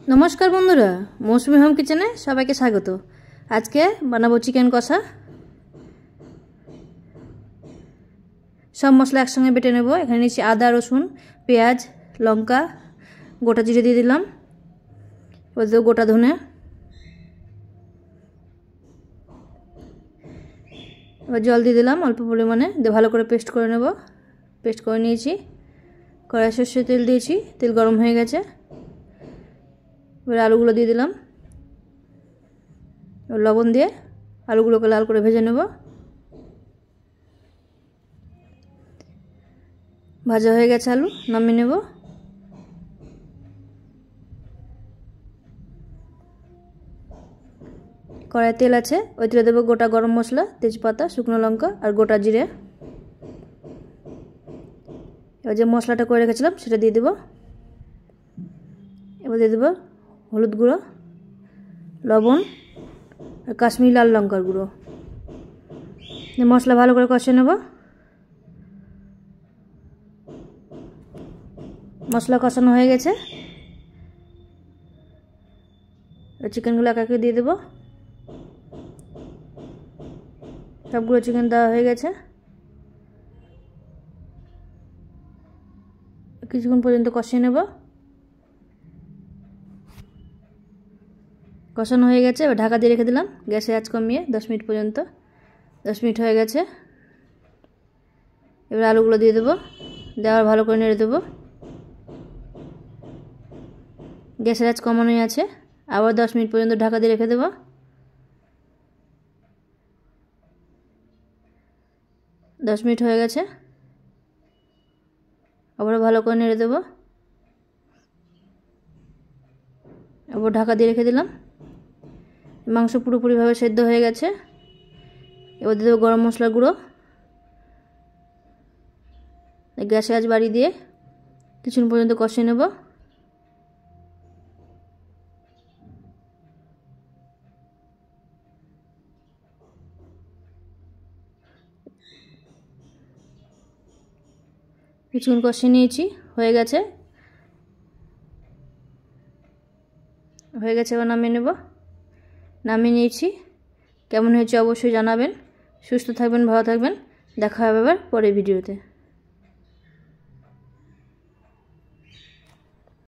नमस्कार बंधुरा मौसुमी होम किचेने सबाइके स्वागत। आज के बनाबो चिकेन कषा। सब मसला एकसंगे बेटे नेब। एखाने निয়েছি आदा रसुन पेঁয়াজ लंका गोटा जिरे दिए दिलाम, ओदिকে गोटा धने, এবার জল দিয়ে দিলাম অল্প পরিমাণে, দিয়ে ভালো করে পেস্ট করে নেব। পেস্ট করে নিয়েছি। কড়াই সরষের তেল দিয়েছি, তেল গরম হয়ে গেছে। এবার আলুগুলো দিয়ে দিলাম, লবণ দিয়ে আলুগুলোকে লাল করে ভেজে নেব। ভাজা হয়ে গেছে আলু, নামিয়ে নেব। কড়াই তেল আছে, ওই তেলে দেবো গোটা গরম মশলা, তেজপাতা, শুকনো লঙ্কা আর গোটা জিরে। এবার যে মশলাটা করে রেখেছিলাম সেটা দিয়ে দেব। এবার দিয়ে দেবো হলুদ গুঁড়ো, লবণ আর কাশ্মীরি লাল লঙ্কার গুঁড়ো। মশলা ভালো করে কষিয়ে নেব। মশলা কষানো হয়ে গেছে, চিকেনগুলো এক একে দিয়ে দেব। সবগুলো চিকেন দেওয়া হয়ে গেছে। কিছুক্ষণ পর্যন্ত কষিয়ে নেব। কষানো হয়ে গেছে, এবার ঢাকা দিয়ে রেখে দিলাম গ্যাসের আঁচ কমিয়ে 10 মিনিট পর্যন্ত। 10 মিনিট হয়ে গেছে। এবার আলুগুলো দিয়ে দেবো, দেওয়ার ভালো করে নেড়ে দেবো। গ্যাসের আঁচ কমানোই আছে, আবার 10 মিনিট পর্যন্ত ঢাকা দিয়ে রেখে দেবো। 10 মিনিট হয়ে গেছে, আবার ভালো করে নেড়ে দেবো। আবার ঢাকা দিয়ে রেখে দিলাম। মাংস পুরোপুরিভাবে সেদ্ধ হয়ে গেছে। এবার দিয়ে দেবো গরম মশলার গুঁড়ো। গ্যাসে আঁচ বাড়িয়ে দিয়ে কিছুক্ষণ পর্যন্ত কষিয়ে নেব। কিছুক্ষণ কষিয়ে নিয়েছি, হয়ে গেছে। এবার নামিয়ে নেব। নামিয়ে নিয়েছি। কেমন হয়েছে অবশ্যই জানাবেন। সুস্থ থাকবেন, ভালো থাকবেন। দেখা হবে আবার পরের ভিডিওতে।